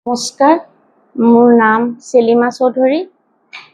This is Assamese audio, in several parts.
নমস্কাৰ, মোৰ নাম চেলিমা চৌধুৰী।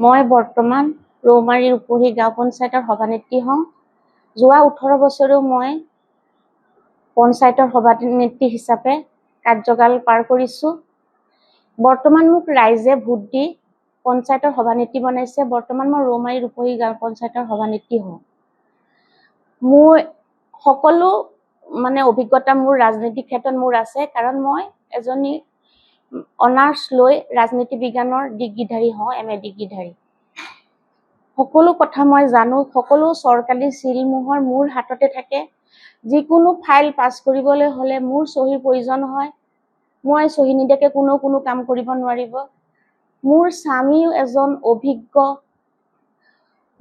মই বৰ্তমান ৰৌমাৰীৰ উপৰি গাঁও পঞ্চায়তৰ সভানেত্ৰী হওঁ। যোৱা 18 বছৰো মই পঞ্চায়তৰ সভানেত্ৰী হিচাপে কাৰ্যকাল পাৰ কৰিছোঁ। বৰ্তমান মোক ৰাইজে ভোট দি পঞ্চায়তৰ সভানেত্ৰী বনাইছে। বৰ্তমান মই ৰৌমাৰীৰ উপৰি গাঁও পঞ্চায়তৰ সভানেত্ৰী হওঁ। মোৰ সকলো অভিজ্ঞতা মোৰ ৰাজনৈতিক ক্ষেত্ৰত মোৰ আছে, কাৰণ মই এজনী অনাৰ্ছ লৈ ৰাজনীতি বিজ্ঞানৰ ডিগ্ৰীধাৰী হওঁ, MA ডিগ্ৰীধাৰী। সকলো কথা মই জানো, সকলো চৰকাৰী চিলমোহৰ মোৰ হাততে থাকে। যিকোনো ফাইল পাছ কৰিবলৈ হ'লে মোৰ চহীৰ প্ৰয়োজন হয়। মই চহী নিদিয়াকৈ কোনো কাম কৰিব নোৱাৰিব। মোৰ স্বামীও এজন অভিজ্ঞ,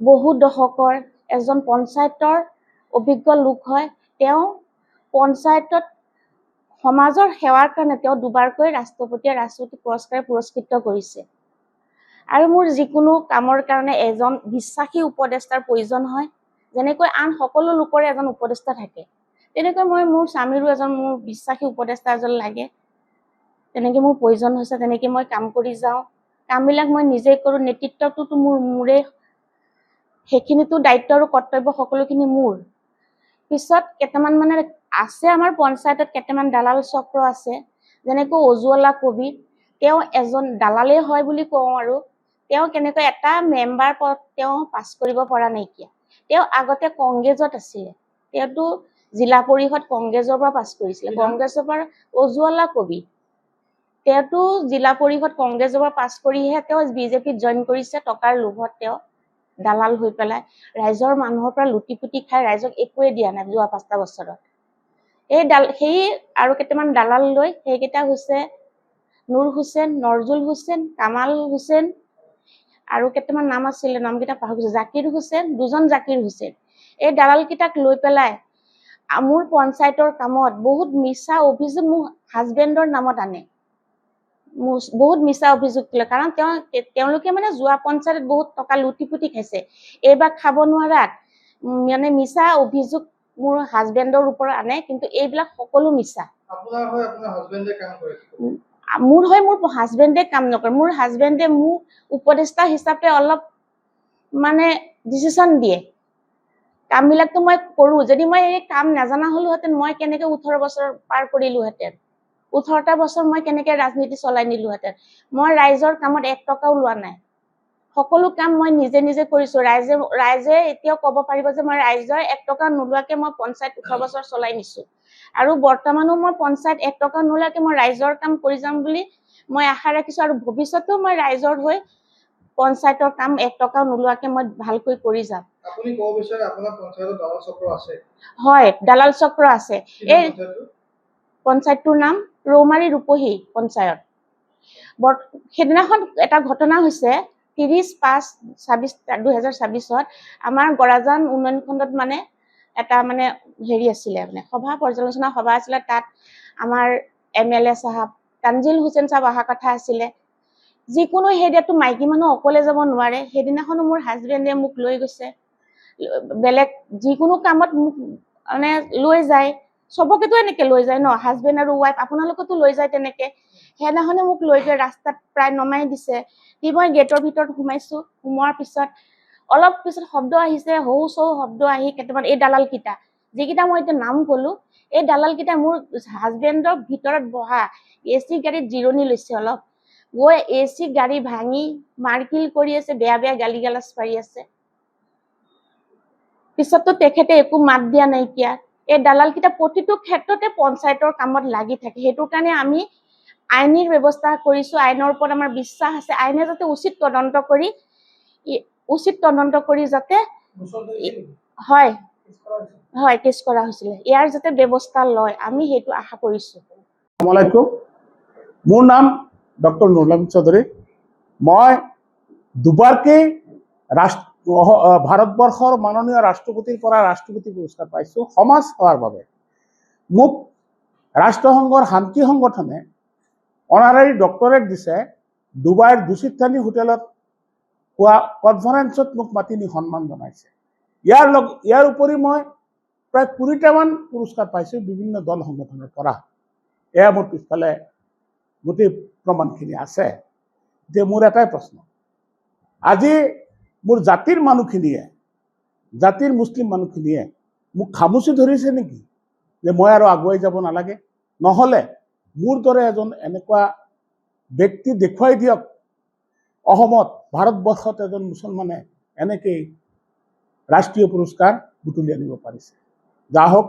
বহু দশকৰ এজন পঞ্চায়তৰ অভিজ্ঞ লোক হয়। তেওঁ পঞ্চায়তত সমাজৰ সেৱাৰ কাৰণে তেওঁ দুবাৰকৈ ৰাষ্ট্ৰপতি পুৰস্কাৰে পুৰস্কৃত কৰিছে। আৰু মোৰ যিকোনো কামৰ কাৰণে এজন বিশ্বাসী উপদেষ্টাৰ প্ৰয়োজন হয়। যেনেকৈ আন সকলো লোকৰে এজন উপদেষ্টা থাকে, তেনেকৈ মোৰ স্বামীৰো এজন মোৰ বিশ্বাসী উপদেষ্টা এজন লাগে। তেনেকৈ মোৰ প্ৰয়োজন হৈছে, তেনেকৈ মই কাম কৰি যাওঁ। কামবিলাক মই নিজেই কৰোঁ। নেতৃত্বটোতো মোৰেই, সেইখিনিতো দায়িত্ব আৰু কৰ্তব্য সকলোখিনি মোৰ। পিছত কেইটামান আছে আমাৰ পঞ্চায়তত, কেইটামান দালাল চক্ৰ আছে। যেনেকৈ উজ্জ্বলা কবি, তেওঁ এজন দালালেই হয় বুলি কওঁ। আৰু তেওঁ কেনেকৈ এটা মেম্বাৰ পদ তেওঁ পাছ কৰিব পৰা নাইকিয়া। তেওঁ আগতে কংগ্ৰেছত আছিলে, তেওঁতো জিলা পৰিষদ কংগ্ৰেছৰ পৰা পাছ কৰিছিলে। কংগ্ৰেছৰ পৰা উজ্জ্বলা কবি, তেওঁতো জিলা পৰিষদ কংগ্ৰেছৰ পৰা পাছ কৰিহে তেওঁ বিজেপিত জইন কৰিছে। টকাৰ লোভত তেওঁ দালাল হৈ পেলাই ৰাইজৰ মানুহৰ পৰা লুটি পুটি খাই ৰাইজক একোৱে দিয়া নাই যোৱা 5টা বছৰত। সেই আৰু কেইটামান দালাল লৈ, সেইকেইটা হৈছে নুৰ হুছেইন, নজৰুল হুছেইন, কামাল হুছেইন, আৰু কেইটামান নাম আছিলে, নামকেইটা পাহৰি গৈছে, জাকিৰ হুছেইন, 2জন জাকিৰ হুছেইন। এই দালালকেইটাক লৈ পেলাই মোৰ পঞ্চায়তৰ কামত বহুত মিছা অভিযোগ মোৰ হাজবেণ্ডৰ নামত আনে। বহুত মিছা অভিযোগ দিলে, কাৰণ তেওঁলোকে যোৱা পঞ্চায়তত বহুত টকা লুটি পুটি খাইছে। এইবাৰ খাব নোৱাৰাত মিছা অভিযোগ মোৰ হাজবেণ্ডৰ ওপৰত আনে, কিন্তু এইবিলাক সকলো মিছা। মোৰ হয়, মোৰ হাজবেণ্ডে কাম নকৰে। মোৰ হাজবেণ্ডে মোক উপদেষ্টা হিচাপে অলপ ডিচিশ্যন দিয়ে। কামবিলাকতো মই কৰোঁ। যদি মই এই কাম নাজানা হলোহেঁতেন, মই কেনেকৈ 18 বছৰ পাৰ কৰিলোহেঁতেন। 18টা বছৰ মই কেনেকৈ ৰাজনীতি চলাই নিলোহেঁতেন। মই ৰাইজৰ কামত 1 টকাও লোৱা নাই। সকলো কাম মই নিজে কৰিছোঁ। ৰাইজে এতিয়াও ক'ব পাৰিব যে মই ৰাইজৰ 1 টকা নোলোৱাকৈ মই পঞ্চায়ত 18 বছৰ চলাই নিছোঁ। আৰু বৰ্তমানো মই পঞ্চায়ত 1 টকা নোলোৱাকৈ মই ৰাইজৰ কাম কৰি যাম বুলি মই আশা ৰাখিছোঁ। আৰু ভৱিষ্যতেও মই ৰাইজৰ হৈ পঞ্চায়তৰ কাম 1 টকাও নোলোৱাকৈ মই ভালকৈ কৰি যাম। আপুনি ক'ব বিচাৰে আপোনাৰ পঞ্চায়তত দালাল চক্ৰ আছে? হয়, দালাল চক্ৰ আছে। এই পঞ্চায়তটোৰ নাম ৰৌমাৰী ৰূপহী পঞ্চায়ত। সেইদিনাখন এটা ঘটনা হৈছে, 30/5/2026 আমাৰ গৰাজান উন্নয়ন খণ্ডত এটা হেৰি আছিলে, সভা, পৰ্যালোচনা সভা আছিলে। তাত আমাৰ MLA সাহেব তানজিল হুছেইন সাহেব অহা কথা আছিলে। যিকোনো হেৰিয়াতো মাইকী মানুহ অকলে যাব নোৱাৰে। সেইদিনাখনো মোৰ হাজবেণ্ডে মোক লৈ গৈছে। বেলেগ যিকোনো কামত মোক লৈ যায়। চবকেতো এনেকে লৈ যায় ন, হাজবেণ্ড আৰু ৱাইফ, আপোনালোকতো লৈ যায় তেনেকে। সেইদিনাখনে মোক লৈ গৈ ৰাস্তাত প্ৰায় নমাই দিছে। মই গেটৰ ভিতৰত সোমাইছো। সোমোৱাৰ পিছত অলপ পিছত শব্দ আহিছে, হৌ চৌ শব্দ আহি কেইটামান এই দালালকেইটা, যিকেইটা মই এতিয়া নাম কলো, এই দালালকেইটা মোৰ হাজবেণ্ডৰ ভিতৰত বহা AC গাড়ীত জিৰণি লৈছে। অলপ গৈ AC গাড়ী ভাঙি মাৰকিল কৰি আছে, বেয়া গালি গালাজ পাৰি আছে। পিছততো তেখেতে একো মাত দিয়া নাইকিয়া। এই দালালকেইটা প্ৰতিটো ক্ষেত্ৰতে পঞ্চায়তৰ কামত লাগি থাকে। সেইটো কাৰণে আমি আইনীৰ ব্যৱস্থা কৰিছোঁ। আইনৰ ওপৰত আমাৰ বিশ্বাস আছে। আইনে যাতে উচিত তদন্ত কৰি যাতে হয় কেছ কৰা হৈছিলে, ইয়াৰ যাতে ব্যৱস্থা লয়, আমি সেইটো আশা কৰিছোঁ। আসসালামু আলাইকুম, মোৰ নাম ডক্টৰ নুৰুল আমিন চৌধুৰী। মই দুবাৰকৈ ভাৰতবৰ্ষৰ মাননীয় ৰাষ্ট্ৰপতিৰ পৰা ৰাষ্ট্ৰপতি পুৰস্কাৰ পাইছোঁ সমাজ সেৱাৰ বাবে। মোক ৰাষ্ট্ৰসংঘৰ শান্তি সংগঠনে অনাৰাৰী ডক্টৰেট দিছে। ডুবাইৰ দুচিত্ৰানী হোটেলত হোৱা কনফাৰেন্সত মোক মাতি নি সন্মান জনাইছে। ইয়াৰ উপৰি মই প্ৰায় 20টামান পুৰস্কাৰ পাইছোঁ বিভিন্ন দল সংগঠনৰ পৰা। এয়া মোৰ পিছফালে গোটেই প্ৰমাণখিনি আছে। যে মোৰ এটাই প্ৰশ্ন, আজি মোৰ জাতিৰ মানুহখিনিয়ে, জাতিৰ মুছলিম মানুহখিনিয়ে মোক খামুচি ধৰিছে নেকি যে মই আৰু আগুৱাই যাব নালাগে? নহ'লে মোৰ দৰে এজন এনেকুৱা ব্যক্তি দেখুৱাই দিয়ক অসমত, ভাৰতবৰ্ষত এজন মুছলমানে এনেকেই ৰাষ্ট্ৰীয় পুৰস্কাৰ বুটলি আনিব পাৰিছে। যা হওক,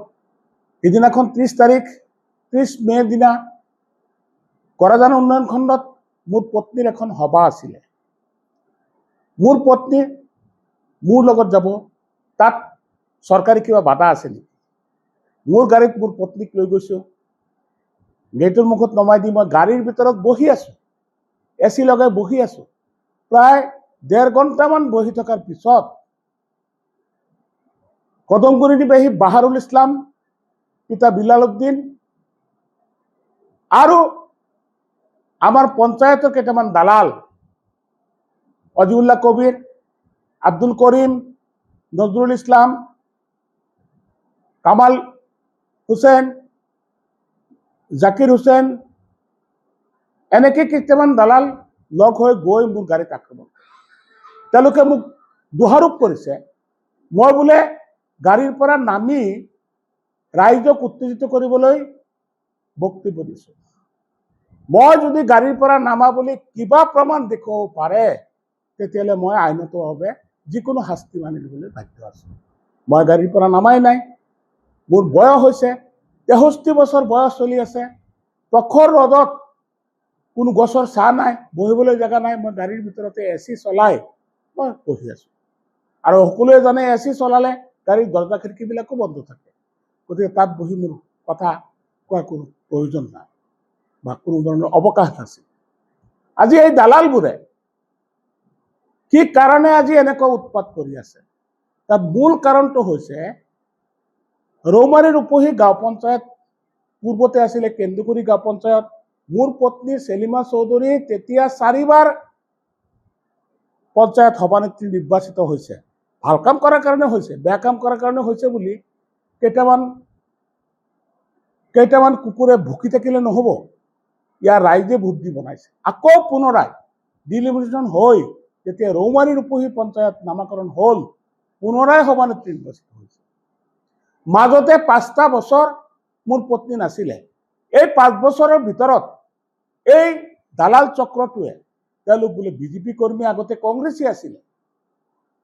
সিদিনাখন 30 মে দিনা কৰাজান উন্নয়ন খণ্ডত মোৰ পত্নীৰ এখন সভা আছিলে। মোৰ পত্নী মোৰ লগত যাব, তাত চৰকাৰী কিবা বাধা আছে নেকি? মোৰ গাড়ীত মোৰ পত্নীক লৈ গৈছোঁ, গেটৰ মুখত নমাই দি মই গাড়ীৰ ভিতৰত বহি আছোঁ, AC লগাই বহি আছোঁ। প্ৰায় 1.5 ঘণ্টামান বহি থকাৰ পিছত কদমগুৰি নিবাসী বাহাৰুল ইছলাম, পিতা বিলাল উদ্দিন আৰু আমাৰ পঞ্চায়তৰ কেইটামান দালাল, অজিউল্লাহ কবিৰ, আব্দুল কৰিম, নজৰুল ইসলাম, কামাল হুসেন, জাকিৰ হুসেন, এনেকে কেইটামান দালাল লগ হৈ গৈ মোৰ গাড়ীত আক্ৰমণ কৰে। তেওঁলোকে মোক দোষাৰোপ কৰিছে মই বোলে গাড়ীৰ পৰা নামি ৰাইজক উত্তেজিত কৰিবলৈ বক্তব্য দিছোঁ। মই যদি গাড়ীৰ পৰা নামা বুলি কিবা প্ৰমাণ দেখুৱাব পাৰে, তেতিয়াহ'লে মই আইনতভাৱে যিকোনো শাস্তি মানি ল'বলৈ বাধ্য আছোঁ। মই গাড়ীৰ পৰা নামাই নাই। মোৰ বয়স হৈছে 63 বছৰ বয়স চলি আছে। প্ৰখৰ ৰ'দত কোনো গছৰ ছাঁ নাই, বহিবলৈ জেগা নাই। মই গাড়ীৰ ভিতৰতে AC চলাই মই বহি আছোঁ। আৰু সকলোৱে জানে AC চলালে গাড়ীৰ দৰজা খিৰিকীবিলাকো বন্ধ থাকে, গতিকে তাত বহি মোৰ কথা কোৱাৰ কোনো প্ৰয়োজন নাই বা কোনো ধৰণৰ অৱকাশ নাছিল। আজি এই দালালবোৰে কি কাৰণে আজি এনেকুৱা উৎপাত কৰি আছে, তাৰ মূল কাৰণটো হৈছে ৰৌমাৰী ৰূপহী গাঁও পঞ্চায়ত, পূৰ্বতে আছিলে কেন্দুগুৰি গাঁও পঞ্চায়ত। মোৰ পত্নী চেলিমা চৌধুৰী তেতিয়া 4 বাৰ পঞ্চায়ত সভানেত্ৰী নিৰ্বাচিত হৈছে। ভাল কাম কৰাৰ কাৰণে হৈছে, বেয়া কাম কৰাৰ কাৰণে হৈছে বুলি কেইটামান কুকুৰে ভুকি থাকিলে নহ'ব। ইয়াৰ ৰাইজে ভোট দি বনাইছে। আকৌ পুনৰাই ডিলিমিটেশ্যন হৈ যেতিয়া ৰৌমাৰী ৰূপহী পঞ্চায়ত নামাকৰণ হ'ল, পুনৰাই সভানেত্ৰী নিৰ্বাচিত হৈছে। মাজতে 5টা বছৰ মোৰ পত্নী নাছিলে। এই 5 বছৰৰ ভিতৰত এই দালাল চক্ৰটোৱে, তেওঁলোক বোলে বিজেপি কৰ্মী, আগতে কংগ্ৰেছী আছিলে,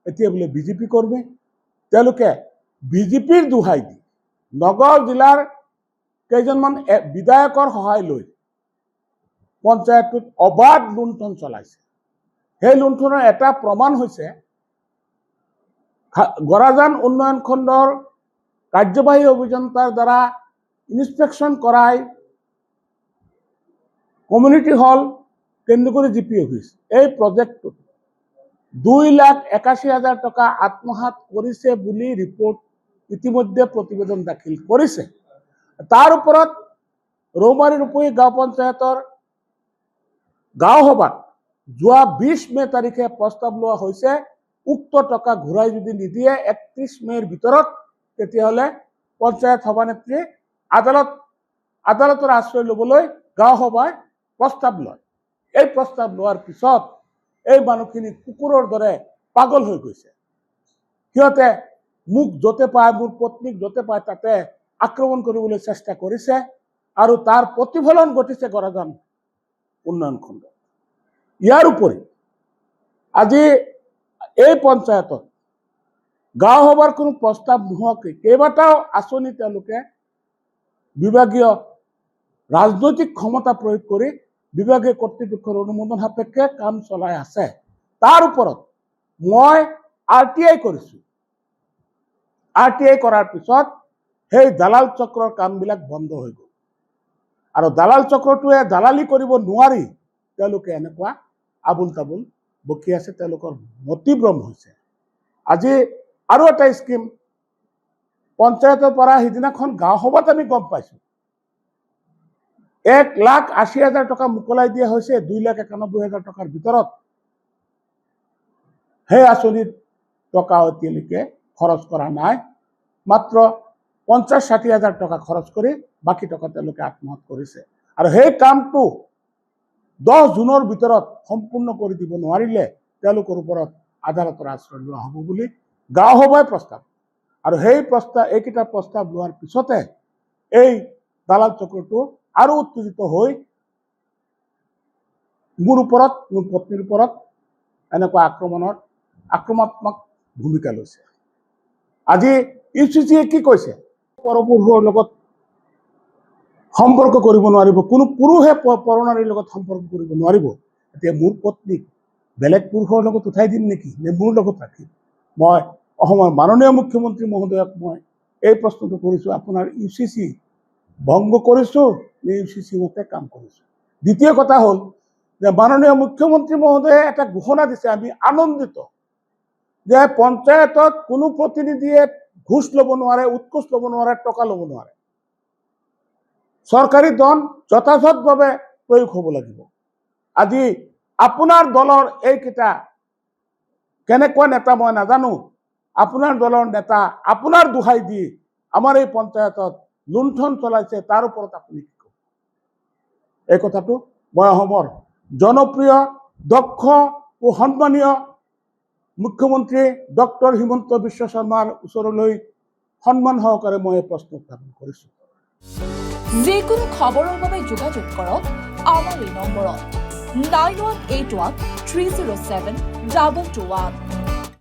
এতিয়া বোলে বিজেপি কৰ্মী, তেওঁলোকে বিজেপিৰ দোহাই দি নগাঁও জিলাৰ কেইজনমান বিধায়কৰ সহায় লৈ পঞ্চায়তটোত অবাধ লুণ্ঠন চলাইছে। সেই লুণ্ঠনৰ এটা প্ৰমাণ হৈছে গৰাজান উন্নয়ন খণ্ডৰ কাৰ্যবাহী অভিযন্তাৰ দ্বাৰা ইনস্পেকশ্যন কৰাই community hall, Kenduguri GP office, এই প্ৰজেক্টটোত 2,81,000 টকা আত্মসাৎ কৰিছে বুলি ৰিপৰ্ট ইতিমধ্যে প্ৰতিবেদন দাখিল কৰিছে। তাৰ ওপৰত ৰৌমাৰী ৰূপহী গাঁও পঞ্চায়তৰ গাঁও সভাত যোৱা 20 মে তাৰিখে প্ৰস্তাৱ লোৱা হৈছে, উক্ত টকা ঘূৰাই যদি নিদিয়ে 31 মেৰ ভিতৰত, তেতিয়াহ'লে পঞ্চায়ত সভানেত্ৰীয়ে আদালতৰ আশ্ৰয় ল'বলৈ গাঁও সভাই প্ৰস্তাৱ লয়। এই প্ৰস্তাৱ লোৱাৰ পিছত এই মানুহখিনি কুকুৰৰ দৰে পাগল হৈ গৈছে। সিহঁতে মোক য'তে পায়, মোৰ পত্নীক য'তে পায় তাতে আক্ৰমণ কৰিবলৈ চেষ্টা কৰিছে, আৰু তাৰ প্ৰতিফলন ঘটিছে গৰাজান উন্নয়ন খণ্ড। ইয়াৰ উপৰি আজি এই পঞ্চায়তত গাঁও সভাৰ কোনো প্ৰস্তাৱ নোহোৱাকৈ কেইবাটাও আঁচনি তেওঁলোকে বিভাগীয় ৰাজনৈতিক ক্ষমতা প্ৰয়োগ কৰি বিভাগীয় কৰ্তৃপক্ষৰ অনুমোদন সাপেক্ষে কাম চলাই আছে। তাৰ ওপৰত মই RTI কৰিছোঁ। RTI কৰাৰ পিছত সেই দালাল চক্ৰৰ কামবিলাক বন্ধ হৈ গ'ল। আৰু দালাল চক্ৰটোৱে দালালি কৰিব নোৱাৰি তেওঁলোকে এনেকুৱা আবুল তাবুল বকি আছে, তেওঁলোকৰ মতিভ্ৰম হৈছে। আজি আৰু এটা স্কিম পঞ্চায়তৰ পৰা সিদিনাখন গাঁও সভাত আমি গম পাইছোঁ, 1,80,000 টকা মোকলাই দিয়া হৈছে 2,91,000 টকাৰ ভিতৰত। সেই আঁচনিৰ টকা এতিয়ালৈকে খৰচ কৰা নাই, মাত্ৰ 50-60 হাজাৰ টকা খৰচ কৰি বাকী টকা তেওঁলোকে আত্মসাৎ কৰিছে। আৰু সেই কামটো 10 জুনৰ ভিতৰত সম্পূৰ্ণ কৰি দিব নোৱাৰিলে তেওঁলোকৰ ওপৰত আদালতৰ আশ্ৰয় লোৱা হ'ব বুলি গাঁও সভাই প্ৰস্তাৱ। আৰু সেই প্ৰস্তাৱ এইকেইটা প্ৰস্তাৱ লোৱাৰ পিছতে এই দালাল চক্ৰটো আৰু উত্তেজিত হৈ মোৰ ওপৰত, মোৰ পত্নীৰ ওপৰত এনেকুৱা আক্ৰমণাত্মক ভূমিকা লৈছে। আজি ইউচিচিয়ে কি কৈছে? পৰপুৰুষৰ লগত সম্পৰ্ক কৰিব নোৱাৰিব, কোনো পুৰুষে পৰনাৰীৰ লগত সম্পৰ্ক কৰিব নোৱাৰিব। এতিয়া মোৰ পত্নীক বেলেগ পুৰুষৰ লগত উঠাই দিম নেকি, নে মোৰ লগত ৰাখিম? মই অসমৰ মাননীয় মুখ্যমন্ত্ৰী মহোদয়ক মই এই প্ৰশ্নটো কৰিছোঁ, আপোনাৰ ইউচিচি ভংগ কৰিছোঁ নে ইউচিচি মতে কাম কৰিছোঁ? দ্বিতীয় কথা হ'ল যে মাননীয় মুখ্যমন্ত্ৰী মহোদয়ে এটা ঘোষণা দিছে, আমি আনন্দিত যে পঞ্চায়তত কোনো প্ৰতিনিধিয়ে ঘুষ ল'ব নোৱাৰে, উৎকোচ ল'ব নোৱাৰে, টকা ল'ব নোৱাৰে। চৰকাৰী ধন যথাযথভাৱে প্ৰয়োগ হ'ব লাগিব। আজি আপোনাৰ দলৰ এইকেইটা কেনেকুৱা নেতা মই নাজানো, আপোনাৰ দলৰ নেতা আপোনাৰ দোহাই দি আমাৰ এই পঞ্চায়তত লুণ্ঠন চলাইছে, তাৰ ওপৰত আপুনি কি ক'ব? এই কথাটো মই অসমৰ জনপ্ৰিয়, দক্ষ ও সন্মানীয় মুখ্যমন্ত্ৰী ডক্টৰ হিমন্ত বিশ্ব শৰ্মাৰ ওচৰলৈ সন্মান সহকাৰে মই এই প্ৰশ্ন উত্থাপন কৰিছোঁ। যিকোনো খবৰৰ বাবে যোগাযোগ কৰক আমাৰ এই নম্বৰত 9181 307 2221।